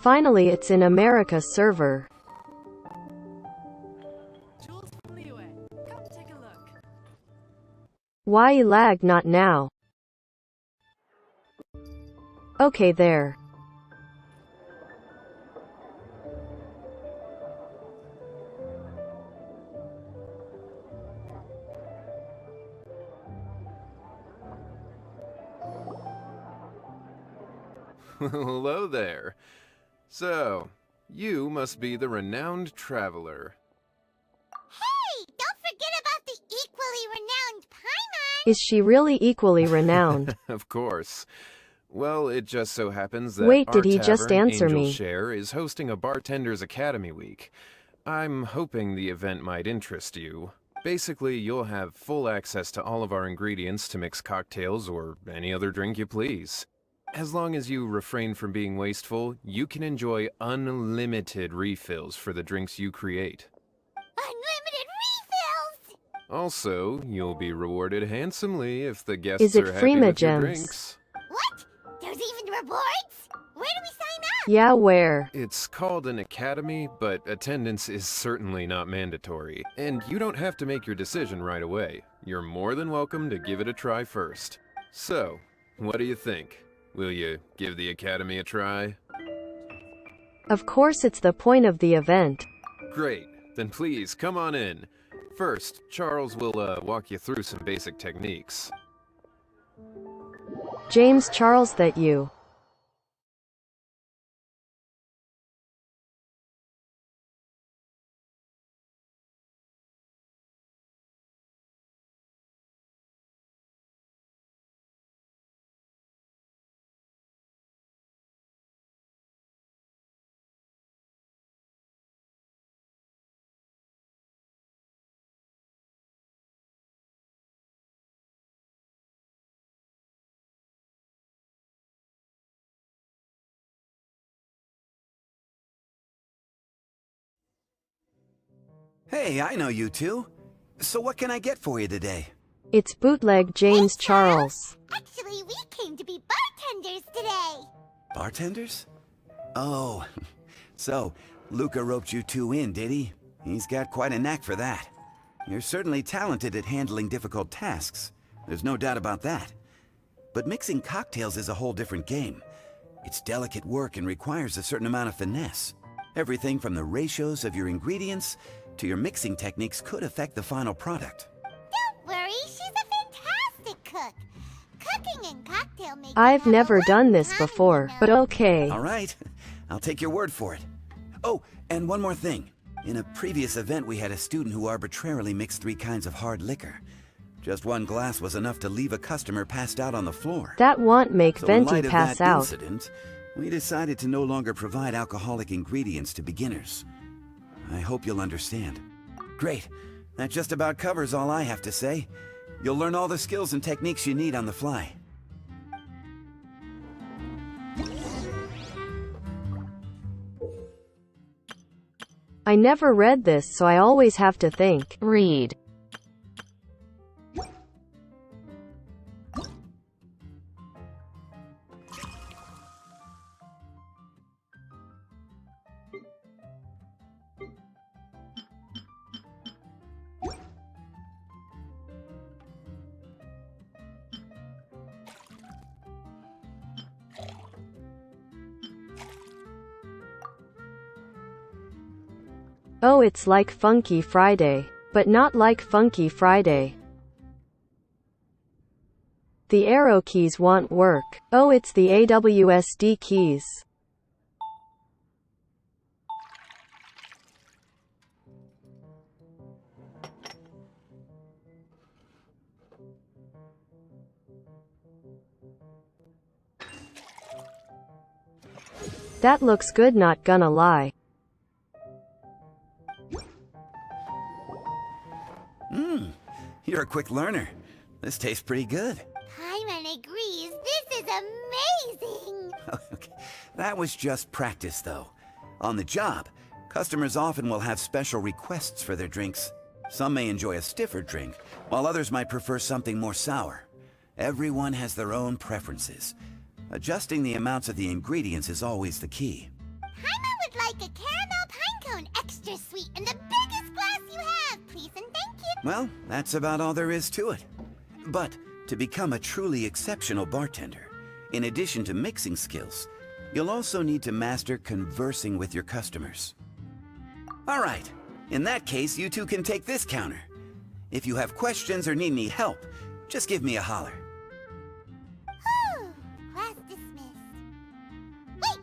Finally, it's in America's server. Why lag not now? Okay, there. Hello there. So, you must be the renowned traveler. Hey, don't forget about the equally renowned Paimon! Is she really equally renowned? Of course. Well, it just so happens that Wait, our did he just tavern, answer Angel me? Share, is hosting a Bartender's Academy week. I'm hoping the event might interest you. Basically, you'll have full access to all of our ingredients to mix cocktails or any other drink you please. As long as you refrain from being wasteful, you can enjoy unlimited refills for the drinks you create. Unlimited refills! Also, you'll be rewarded handsomely if the guests Is it are free happy with your gems? drinks. What? There's even rewards? Where do we sign up? Yeah, where? It's called an academy, but attendance is certainly not mandatory. And you don't have to make your decision right away. You're more than welcome to give it a try first. So, what do you think? Will you give the academy a try? Of course, it's the point of the event. Great. Then please, come on in. First, Charles will walk you through some basic techniques. James Charles, that you. Hey, I know you two. So what can I get for you today? It's bootleg James Hey, Charles. Actually, we came to be bartenders today. Bartenders? Oh, so Luca roped you two in, did he? He's got quite a knack for that. You're certainly talented at handling difficult tasks. There's no doubt about that. But mixing cocktails is a whole different game. It's delicate work and requires a certain amount of finesse. Everything from the ratios of your ingredients to your mixing techniques could affect the final product. Don't worry, she's a fantastic cook. Cooking and cocktail making I've have a never lot done in this common, before, you know. but okay. All right, I'll take your word for it. Oh, and one more thing. In a previous event, we had a student who arbitrarily mixed 3 kinds of hard liquor. Just one glass was enough to leave a customer passed out on the floor. That won't make So in light Venti of pass that out. incident, we decided to no longer provide alcoholic ingredients to beginners. I hope you'll understand. Great. That just about covers all I have to say. You'll learn all the skills and techniques you need on the fly. I never read this, so I always have to think. Read. Oh, it's like Funky Friday. But not like Funky Friday. The arrow keys won't work. Oh, it's the AWSD keys. That looks good, not gonna lie. You're a quick learner. This tastes pretty good. Paimon agrees. This is amazing. Okay. That was just practice, though. On the job, customers often will have special requests for their drinks. Some may enjoy a stiffer drink, while others might prefer something more sour. Everyone has their own preferences. Adjusting the amounts of the ingredients is always the key. like a caramel pine cone, extra sweet, in the biggest glass you have, please and thank you. Well, that's about all there is to it. But to become a truly exceptional bartender, in addition to mixing skills, you'll also need to master conversing with your customers. All right, in that case, you two can take this counter. If you have questions or need any help, just give me a holler. Whew, class dismissed. Wait,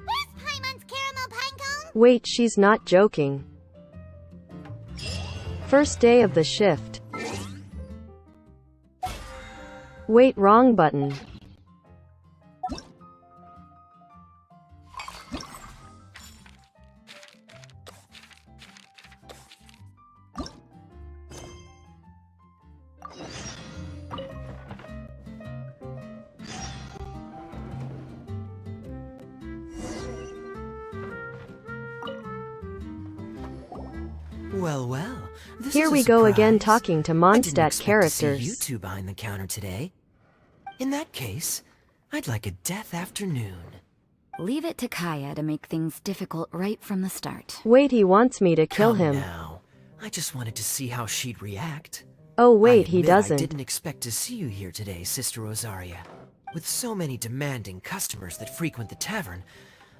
where's Paimon's caramel pine cone? Wait, she's not joking. First day of the shift. Wait, wrong button. Well, this Here is a we go again surprise. talking to I didn't Mondstadt expect to characters. see you two behind the counter today. In that case, I'd like a death afternoon. Leave it to Kaya to make things difficult right from the start. Wait, he wants me to kill Come him. Now, I just wanted to see how she'd react. Oh wait, I he admit I doesn't. didn't expect to see you here today, Sister Rosaria. With so many demanding customers that frequent the tavern,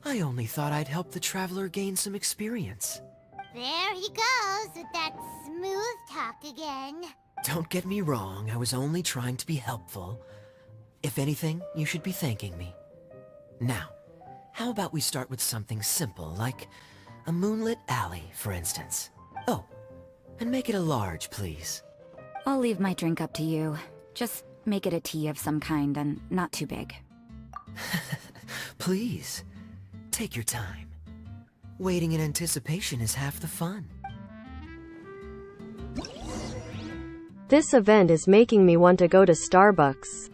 I only thought I'd help the traveler gain some experience. There he goes with that smooth talk again. Don't get me wrong, I was only trying to be helpful. If anything, you should be thanking me. Now, how about we start with something simple, like a moonlit alley, for instance. Oh, and make it a large, please. I'll leave my drink up to you. Just make it a tea of some kind and not too big. Please, take your time. Waiting in anticipation is half the fun. This event is making me want to go to Starbucks.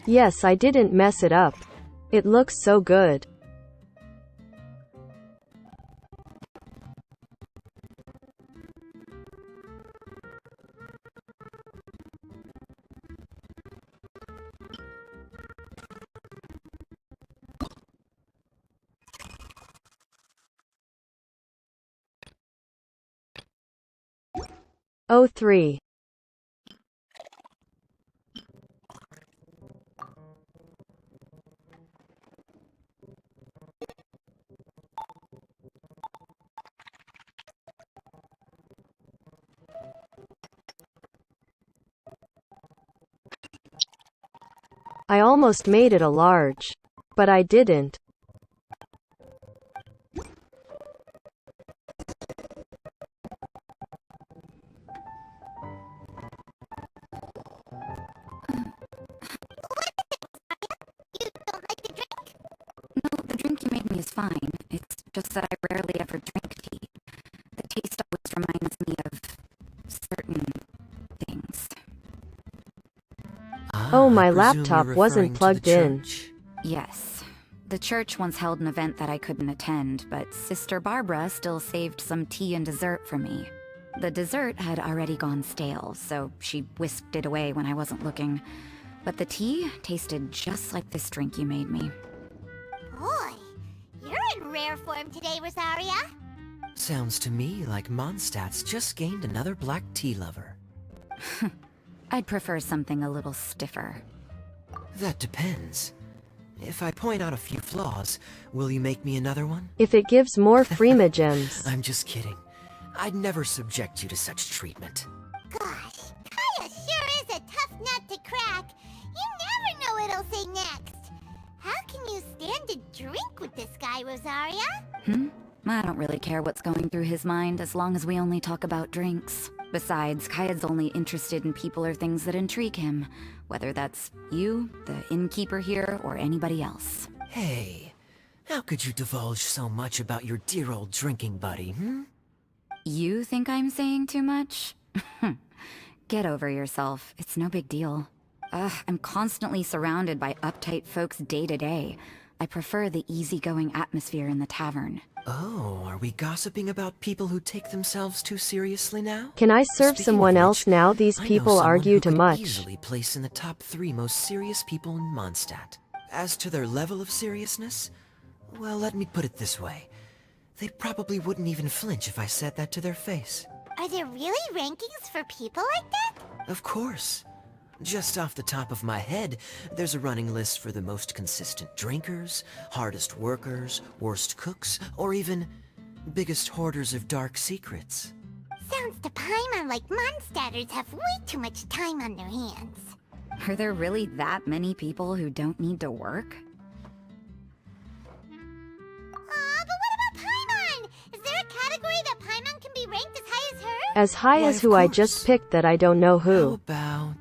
Yes, I didn't mess it up. It looks so good. Oh, 3. I almost made it a large, but I didn't. You don't like the drink? No, the drink you made me is fine. It's just that I rarely ever drink tea. The taste always reminds me of certain things. Oh, my I presume laptop you're wasn't referring to plugged the in. church? Yes. The church once held an event that I couldn't attend, but Sister Barbara still saved some tea and dessert for me. The dessert had already gone stale, so she whisked it away when I wasn't looking. But the tea tasted just like this drink you made me. Boy, you're in rare form today, Rosaria. Sounds to me like Mondstadt's just gained another black tea lover. I'd prefer something a little stiffer. That depends. If I point out a few flaws, will you make me another one? If it gives more Freema gems. I'm just kidding. I'd never subject you to such treatment. Gosh, Kaya sure is a tough nut to crack. You never know what he'll say next. How can you stand to drink with this guy, Rosaria? I don't really care what's going through his mind as long as we only talk about drinks. Besides, Kayad's only interested in people or things that intrigue him, whether that's you, the innkeeper here, or anybody else. Hey, how could you divulge so much about your dear old drinking buddy, hmm? You think I'm saying too much? Get over yourself. It's no big deal. I'm constantly surrounded by uptight folks day to day. I prefer the easygoing atmosphere in the tavern. Oh, are we gossiping about people who take themselves too seriously now? Can I serve Speaking someone of else which, now? These I know people someone argue who too could much. easily place in the top 3 most serious people in Mondstadt. As to their level of seriousness, well, let me put it this way. They probably wouldn't even flinch if I said that to their face. Are there really rankings for people like that? Of course. Just off the top of my head, there's a running list for the most consistent drinkers, hardest workers, worst cooks, or even biggest hoarders of dark secrets. Sounds to Paimon like Mondstadters have way too much time on their hands. Are there really that many people who don't need to work? Aw, but what about Paimon? Is there a category that Paimon can be ranked as high as her? As high Why, as of who I course. just picked that I don't know How who. about...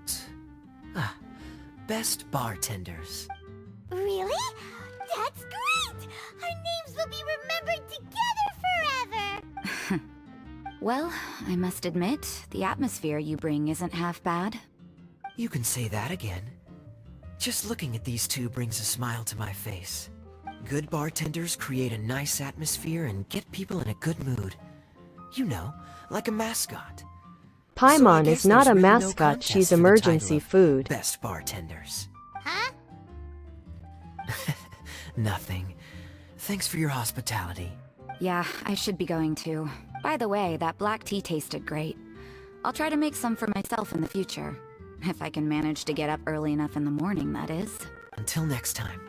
best bartenders. Really? That's great! Our names will be remembered together forever! Well, I must admit, the atmosphere you bring isn't half bad. You can say that again. Just looking at these two brings a smile to my face. Good bartenders create a nice atmosphere and get people in a good mood. You know, like a mascot. So I Paimon guess is not there's a really no mascot, contest she's for the title emergency of food. Best bartenders. Huh? Nothing. Thanks for your hospitality. Yeah, I should be going too. By the way, that black tea tasted great. I'll try to make some for myself in the future. If I can manage to get up early enough in the morning, that is. Until next time.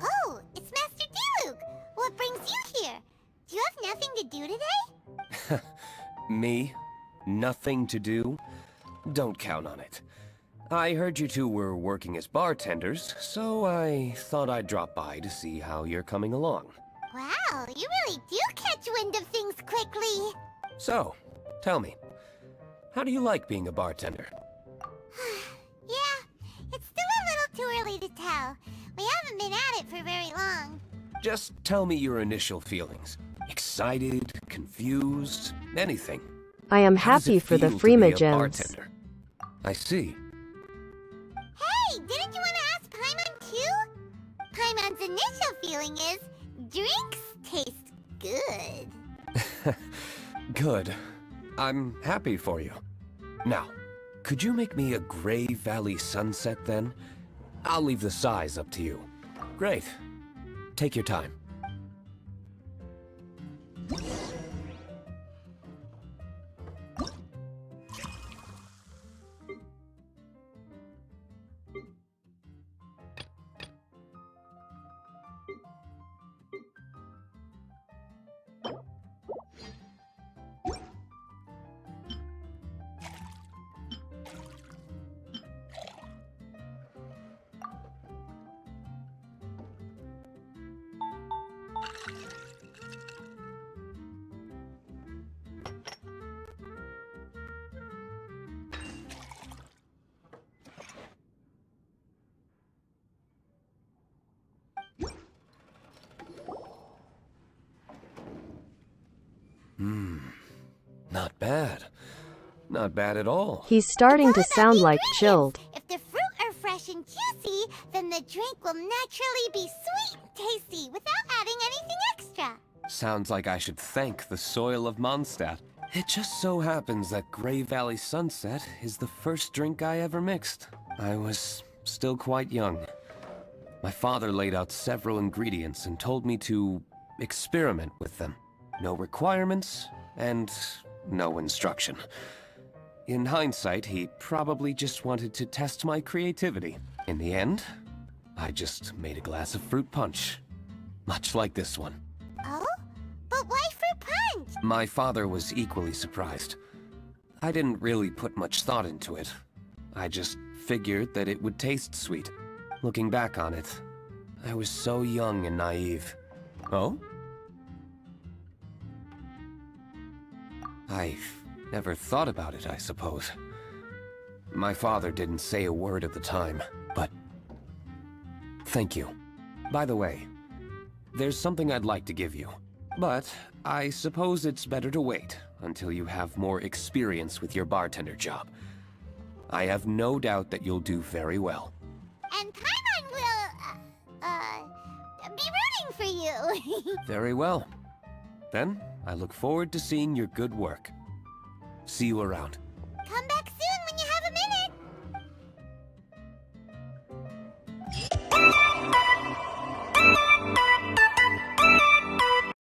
Oh, it's Master Diluc! What brings you here? Do you have nothing to do today? Me? Nothing to do? Don't count on it. I heard you two were working as bartenders, so I thought I'd drop by to see how you're coming along. Wow, you really do catch wind of things quickly. So, tell me, how do you like being a bartender? Yeah, it's still a little too early to tell. We haven't been at it for very long. Just tell me your initial feelings. Excited, confused, anything. I am How does it happy for the feel to be a Freemagens. bartender? I see. Hey, didn't you want to ask Paimon too? Paimon's initial feeling is, drinks taste good. Good. I'm happy for you. Now, could you make me a Gray Valley sunset then? I'll leave the size up to you. Great. Take your time. Not bad. Not bad at all. He's starting to It's all about sound the like ingredients. chilled. If the fruit are fresh and juicy, then the drink will naturally be sweet and tasty without adding anything extra. Sounds like I should thank the soil of Mondstadt. It just so happens that Gray Valley Sunset is the first drink I ever mixed. I was still quite young. My father laid out several ingredients and told me to experiment with them. No requirements and no instruction. In hindsight, he probably just wanted to test my creativity. In the end, I just made a glass of fruit punch. much like this one. Oh? But why fruit punch? My father was equally surprised. I didn't really put much thought into it. I just figured that it would taste sweet. Looking back on it, I was so young and naive. Oh? I've never thought about it, I suppose. My father didn't say a word at the time, but... Thank you. By the way, there's something I'd like to give you. But I suppose it's better to wait until you have more experience with your bartender job. I have no doubt that you'll do very well. And Paimon will, be rooting for you. Very well. Then, I look forward to seeing your good work. See you around.